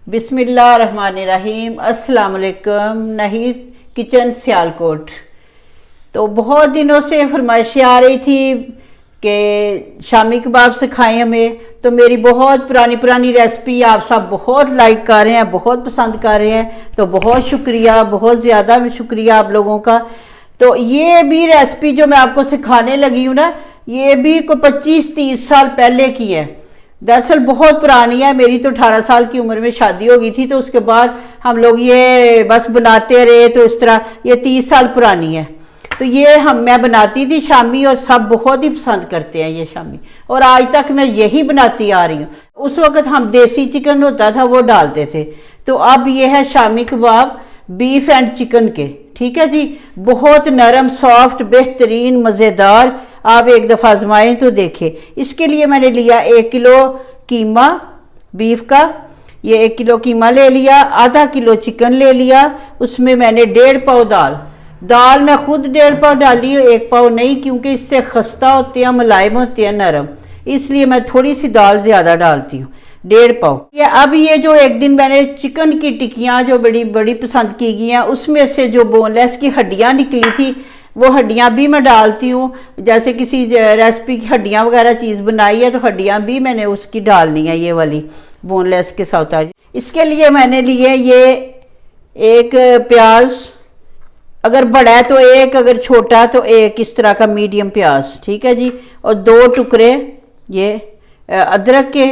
बिस्मिल्लाहिर्रहमानिर्रहीम। अस्सलाम वालेकुम। नहीद किचन सियालकोट। तो बहुत दिनों से फरमाइशें आ रही थी कि शामी कबाब सिखाएं हमें। तो मेरी बहुत पुरानी रेसिपी आप सब बहुत लाइक कर रहे हैं, बहुत पसंद कर रहे हैं। तो बहुत शुक्रिया, बहुत ज़्यादा शुक्रिया आप लोगों का। तो ये भी रेसिपी जो मैं आपको सिखाने लगी हूँ ना, ये भी को 25-30 साल पहले की है। दरअसल बहुत पुरानी है। मेरी तो 18 साल की उम्र में शादी हो गई थी। तो उसके बाद हम लोग ये बस बनाते रहे। तो इस तरह ये 30 साल पुरानी है। तो ये मैं बनाती थी शामी, और सब बहुत ही पसंद करते हैं ये शामी, और आज तक मैं यही बनाती आ रही हूँ। उस वक्त हम देसी चिकन होता था वो डालते थे। तो अब ये है shami kebab beef and chicken के। ठीक है जी, बहुत नरम, सॉफ्ट, बेहतरीन, मज़ेदार। आप एक दफ़ा आजमाएं तो देखें। इसके लिए मैंने लिया 1 किलो कीमा बीफ का। ये 1 किलो कीमा ले लिया, आधा किलो चिकन ले लिया। उसमें मैंने 1.5 पाव दाल मैं खुद 1.5 पाव डाली हूँ, 1 पाव नहीं, क्योंकि इससे खस्ता होते हैं, मुलायम होते हैं, नरम। इसलिए मैं थोड़ी सी दाल ज़्यादा डालती हूँ, 1.5 पाव। अब ये जो एक दिन मैंने चिकन की टिक्कियाँ जो बड़ी बड़ी पसंद की गई हैं, उसमें से जो बोनलेस की हड्डियाँ निकली थी, वो हड्डियाँ भी मैं डालती हूँ। जैसे किसी रेसिपी की हड्डियाँ वगैरह चीज़ बनाई है तो हड्डियाँ भी मैंने उसकी डालनी है, ये वाली बोनलेस के साथ। इसके लिए मैंने लिए ये 1 प्याज, अगर बड़ा है तो 1, अगर छोटा तो 1, इस तरह का मीडियम प्याज। ठीक है जी। और 2 टुकड़े ये अदरक के,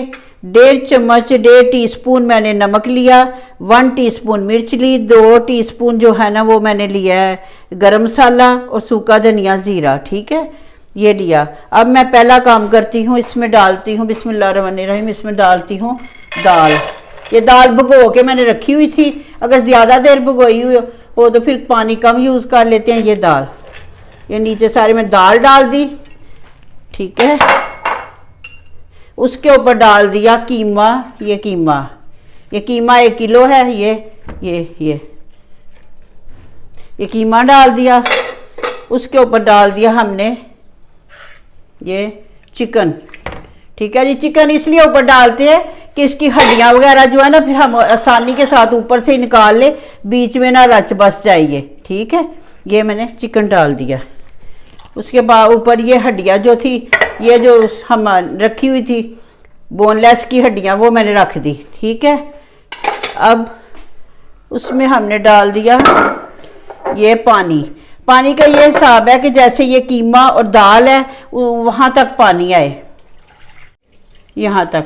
1.5 चम्मच, 1.5 टीस्पून मैंने नमक लिया, 1 टीस्पून मिर्च ली, 2 टीस्पून जो है ना वो मैंने लिया है गरम मसाला, और सूखा धनिया, ज़ीरा। ठीक है, ये लिया। अब मैं पहला काम करती हूँ, इसमें डालती हूँ बिस्मिल्लाहिर्रहमानिर्रहीम, इसमें डालती हूँ दाल। ये दाल भिगो के मैंने रखी हुई थी। अगर ज़्यादा देर भिगोई हुई हो तो फिर पानी कम यूज़ कर लेते हैं। ये दाल, ये नीचे सारे में दाल डाल दी। ठीक है, उसके ऊपर डाल दिया कीमा। ये कीमा 1 किलो है। ये कीमा डाल दिया। उसके ऊपर डाल दिया हमने ये चिकन। ठीक है जी। चिकन इसलिए ऊपर डालते हैं कि इसकी हड्डियाँ वगैरह जो है ना, फिर हम आसानी के साथ ऊपर से निकाल ले, बीच में ना रच बस जाइए। ठीक है, ये मैंने चिकन डाल दिया। उसके बाद ऊपर ये हड्डियाँ जो थी, ये जो हम रखी हुई थी बोनलेस की हड्डियाँ, वो मैंने रख दी। ठीक है, अब उसमें हमने डाल दिया ये पानी का ये हिसाब है कि जैसे ये कीमा और दाल है वहाँ तक पानी आए, यहाँ तक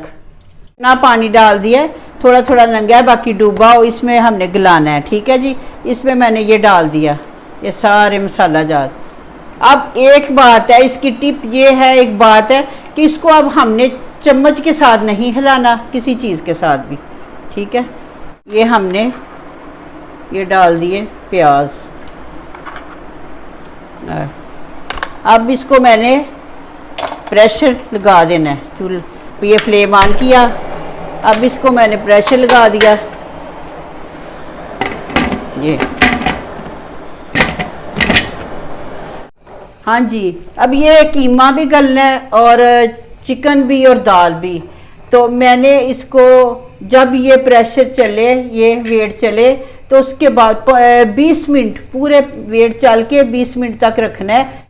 ना पानी डाल दिया। थोड़ा थोड़ा नंगा है, बाकी डूबा हो, इसमें हमने गलाना है। ठीक है जी। इसमें मैंने ये डाल दिया, ये सारे मसाला जात। अब एक बात है, इसकी टिप ये है, एक बात है कि इसको अब हमने चम्मच के साथ नहीं हिलाना, किसी चीज़ के साथ भी। ठीक है, ये हमने ये डाल दिए प्याज। अब इसको मैंने प्रेशर लगा देना है। चूल्हे ये फ्लेम ऑन किया। अब इसको मैंने प्रेशर लगा दिया। ये हाँ जी। अब ये कीमा भी गलना है और चिकन भी और दाल भी। तो मैंने इसको जब ये प्रेशर चले, ये वेट चले, तो उसके बाद 20 मिनट पूरे वेट चल के 20 मिनट तक रखना है।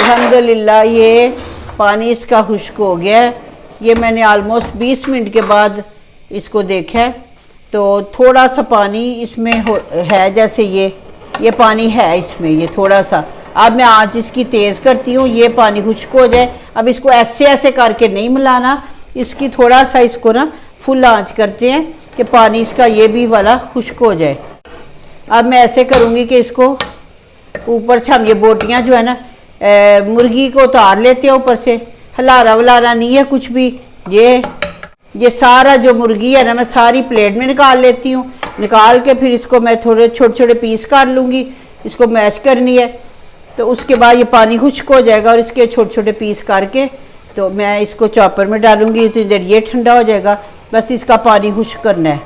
अल्हम्दुलिल्लाह ये पानी इसका खुश्क हो गया है। ये मैंने ऑलमोस्ट 20 मिनट के बाद इसको देखा है, तो थोड़ा सा पानी इसमें है, जैसे ये पानी है इसमें, ये थोड़ा सा। अब मैं आँच इसकी तेज़ करती हूँ, ये पानी खुश्क हो जाए। अब इसको ऐसे करके नहीं मिलाना, इसकी थोड़ा सा इसको ना फुल आँच करते हैं कि पानी इसका ये भी वाला खुश्क हो जाए। अब मैं ऐसे करूँगी कि इसको ऊपर से हम ये बोटियाँ जो है ना मुर्गी को उतार लेते हैं ऊपर से। हलारा वलारा नहीं है कुछ भी। ये सारा जो मुर्गी है ना, मैं सारी प्लेट में निकाल लेती हूँ। निकाल के फिर इसको मैं थोड़े छोटे छोटे पीस कर लूँगी। इसको मैश करनी है, तो उसके बाद ये पानी खुश्क हो जाएगा और इसके छोटे छोटे पीस करके तो मैं इसको चॉपर में डालूँगी। तो इधर ये ठंडा हो जाएगा। बस इसका पानी खुश्क करना है।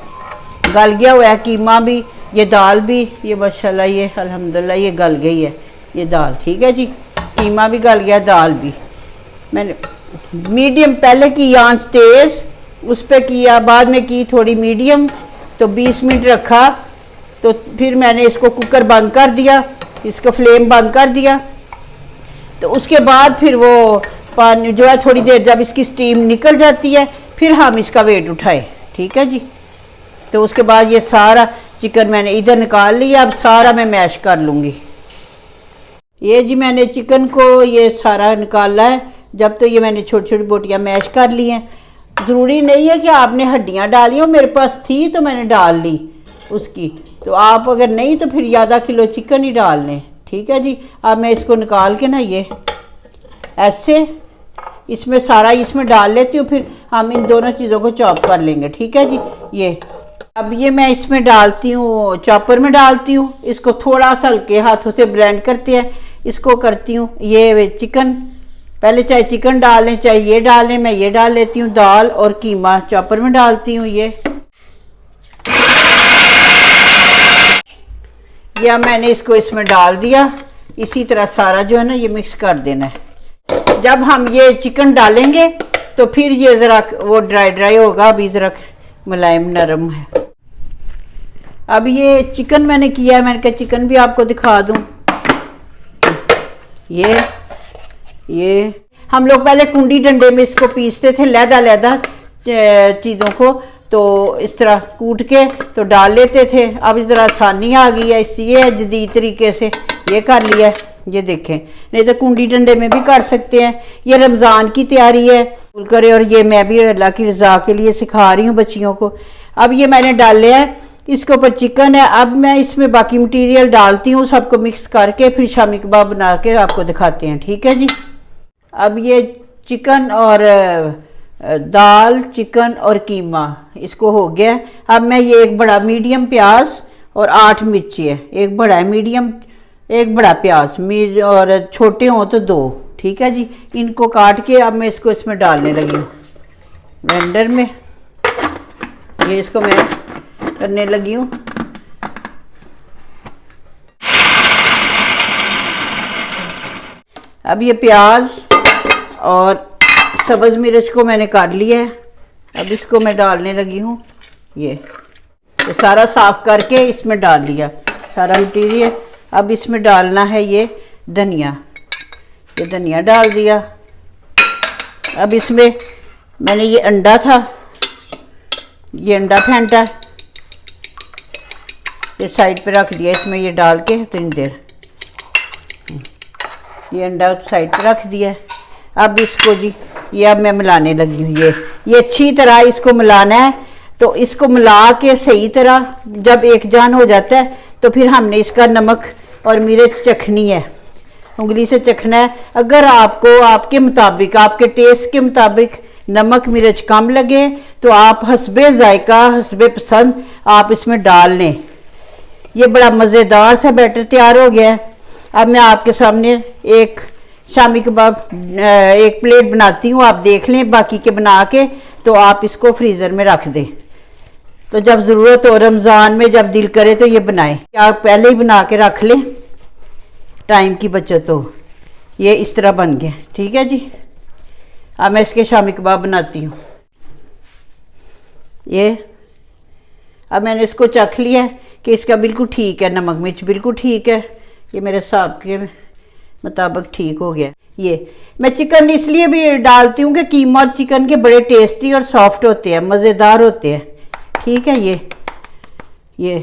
गल गया हुआ है कीमा भी, ये दाल भी, ये माशाल्लाह ये अल्हम्दुलिल्लाह ये गल गई है ये दाल। ठीक है जी, कीमा भी गल गया, दाल भी। मैंने मीडियम पहले की आंच तेज़, उस पर किया, बाद में की थोड़ी मीडियम, तो 20 मिनट रखा। तो फिर मैंने इसको कुकर बंद कर दिया, इसको फ्लेम बंद कर दिया। तो उसके बाद फिर वो पानी जो है थोड़ी देर जब इसकी स्टीम निकल जाती है फिर हम इसका वेट उठाएं। ठीक है जी। तो उसके बाद ये सारा चिकन मैंने इधर निकाल लिया, अब सारा मैं मैश कर लूँगी। ये जी मैंने चिकन को ये सारा निकाला है। जब तो ये मैंने छोटी छोटी बोटियाँ मैश कर ली हैं। ज़रूरी नहीं है कि आपने हड्डियाँ डाली हो, मेरे पास थी तो मैंने डाल ली उसकी। तो आप अगर नहीं तो फिर आधा किलो चिकन ही डाल लें। ठीक है जी। अब मैं इसको निकाल के ना ये ऐसे इसमें सारा इसमें डाल लेती हूँ, फिर हम इन दोनों चीज़ों को चॉप कर लेंगे। ठीक है जी। ये अब ये मैं इसमें डालती हूँ, चॉपर में डालती हूँ। इसको थोड़ा सा हल्के हाथों से ब्लेंड करते हैं, इसको करती हूँ। ये चिकन पहले चाहे चिकन डालें चाहे ये डालें, मैं ये डाल लेती हूँ। दाल और कीमा चॉपर में डालती हूँ। या मैंने इसको इसमें डाल दिया। इसी तरह सारा जो है ना ये मिक्स कर देना है। जब हम ये चिकन डालेंगे तो फिर ये ज़रा वो ड्राई ड्राई होगा, अभी ज़रा मुलायम नरम है। अब ये चिकन मैंने किया है, मैंने कहा चिकन भी आपको दिखा दूँ। ये हम लोग पहले कुंडी डंडे में इसको पीसते थे, लैदा चीज़ों को, तो इस तरह कूट के तो डाल लेते थे। अब इस तरह आसानी आ गई है, इसलिए जदीद तरीके से ये कर लिया है। ये देखें, नहीं तो कुंडी डंडे में भी कर सकते हैं। ये रमज़ान की तैयारी है करे, और ये मैं भी अल्लाह की रज़ा के लिए सिखा रही हूँ बच्चियों को। अब ये मैंने डाल लिया है, इसके ऊपर चिकन है। अब मैं इसमें बाकी मटीरियल डालती हूँ, सबको मिक्स करके फिर शामी कबाब बना के आपको दिखाते हैं। ठीक है जी। अब ये चिकन और दाल, चिकन और कीमा इसको हो गया। अब मैं ये एक बड़ा मीडियम प्याज और 8 मिर्ची है, एक बड़ा है मीडियम, एक बड़ा प्याज और छोटे हों तो 2। ठीक है जी। इनको काट के अब मैं इसको इसमें डालने लगी हूँ ब्लेंडर में। ये इसको मैं करने लगी हूँ। अब ये प्याज और सब्ज़ मिर्च को मैंने काट लिया है। अब इसको मैं डालने लगी हूँ। ये तो सारा साफ़ करके इसमें डाल दिया सारा मटीरियल। अब इसमें डालना है ये धनिया, ये धनिया डाल दिया। अब इसमें मैंने ये अंडा था, ये अंडा फेंटा, ये साइड पे रख दिया। इसमें ये डाल के इतनी देर ये अंडा साइड पे रख दिया। अब इसको जी ये अब मैं मिलाने लगी हूँ। ये अच्छी तरह इसको मिलाना है। तो इसको मिला के सही तरह जब एक जान हो जाता है तो फिर हमने इसका नमक और मिर्च चखनी है, उंगली से चखना है। अगर आपको आपके मुताबिक, आपके टेस्ट के मुताबिक नमक मिर्च कम लगे तो आप हस्बे जायका, हस्बे पसंद आप इसमें डाल लें। ये बड़ा मज़ेदार सा बैटर तैयार हो गया है। अब मैं आपके सामने एक शामी कबाब एक प्लेट बनाती हूँ, आप देख लें। बाकी के बना के तो आप इसको फ्रीज़र में रख दें, तो जब ज़रूरत हो रमज़ान में जब दिल करे तो ये बनाएं। आप पहले ही बना के रख लें, टाइम की बचत हो। ये इस तरह बन गया। ठीक है जी। अब मैं इसके शामी कबाब बनाती हूँ। ये अब मैंने इसको चख लिया है कि इसका बिल्कुल ठीक है, नमक मिर्च बिल्कुल ठीक है। ये मेरे हिसाब के मुताबिक ठीक हो गया। ये मैं चिकन इसलिए भी डालती हूँ कि कीमा और चिकन के बड़े टेस्टी और सॉफ्ट होते हैं, मज़ेदार होते हैं। ठीक है। ये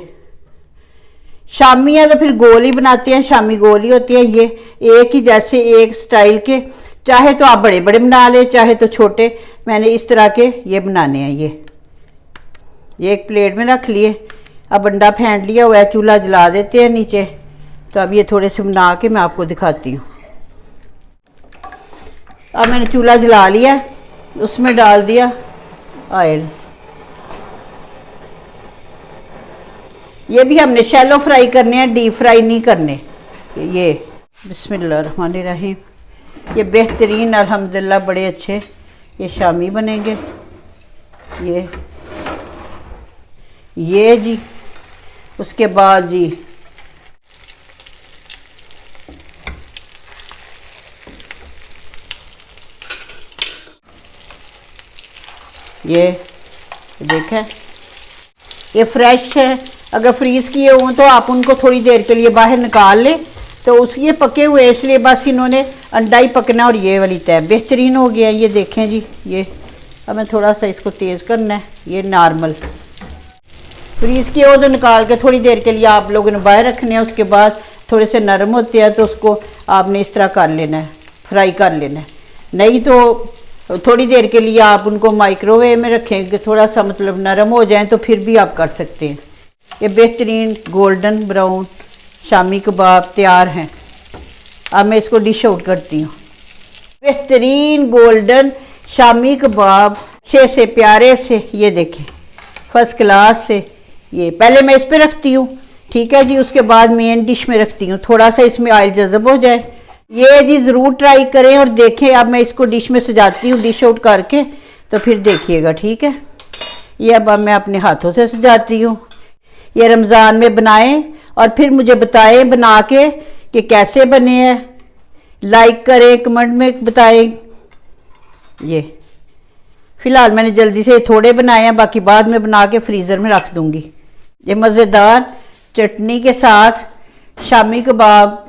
शामी है तो फिर गोल ही बनाते हैं, शामी गोल ही होती है। ये एक ही जैसे एक स्टाइल के, चाहे तो आप बड़े बड़े बना लें चाहे तो छोटे। मैंने इस तरह के ये बनाने हैं। ये एक प्लेट में रख लिए। अब अंडा फेंट लिया हुआ है, चूल्हा जला देते हैं नीचे। तो अब ये थोड़े से बना के मैं आपको दिखाती हूँ। अब मैंने चूल्हा जला लिया, उसमें डाल दिया ऑयल। ये भी हमने शैलो फ्राई करने हैं, डीप फ्राई नहीं करने। ये बिस्मिल्लाहिर्रहमानिर्रहीम। ये बेहतरीन अल्हम्दुलिल्लाह बड़े अच्छे ये शामी बनेंगे। ये जी उसके बाद जी ये देखें ये फ्रेश है। अगर फ्रीज़ किए हों तो आप उनको थोड़ी देर के लिए बाहर निकाल लें, तो उस ये पके हुए इसलिए बस इन्होंने अंडा ही पकना और ये वाली तय बेहतरीन हो गया। ये देखें जी, ये अब मैं थोड़ा सा इसको तेज़ करना है। ये नॉर्मल फ्रीज़ किए हो तो निकाल के थोड़ी देर के लिए आप लोगों ने बाहर रखने हैं। उसके बाद थोड़े से नरम होते हैं तो उसको आपने इस तरह कर लेना है, फ्राई कर लेना है। नहीं तो थोड़ी देर के लिए आप उनको माइक्रोवेव में रखेंगे, थोड़ा सा मतलब नरम हो जाए तो फिर भी आप कर सकते हैं। ये बेहतरीन गोल्डन ब्राउन शामी कबाब तैयार हैं। अब मैं इसको डिश आउट करती हूँ। बेहतरीन गोल्डन शामी कबाब से प्यारे से, ये देखें फर्स्ट क्लास से। ये पहले मैं इस पे रखती हूँ, ठीक है जी। उसके बाद मेन डिश में रखती हूँ, थोड़ा सा इसमें ऑयल जज़ब हो जाए। ये जी ज़रूर ट्राई करें और देखें। अब मैं इसको डिश में सजाती हूँ डिश आउट करके, तो फिर देखिएगा, ठीक है। ये अब मैं अपने हाथों से सजाती हूँ। ये रमज़ान में बनाएं और फिर मुझे बताएं बना के कि कैसे बने हैं। लाइक करें, कमेंट में बताएं। ये फ़िलहाल मैंने जल्दी से थोड़े बनाए हैं, बाकी बाद में बना के फ्रीज़र में रख दूँगी। ये मज़ेदार चटनी के साथ shami kebab,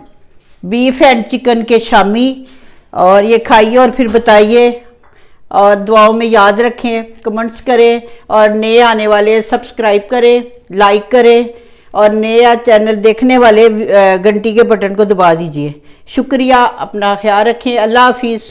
beef and chicken के शामी। और ये खाइए और फिर बताइए और दुआओं में याद रखें, कमेंट्स करें और नए आने वाले सब्सक्राइब करें, लाइक करें और नया चैनल देखने वाले घंटी के बटन को दबा दीजिए। शुक्रिया, अपना ख्याल रखें। अल्लाह हाफिज़।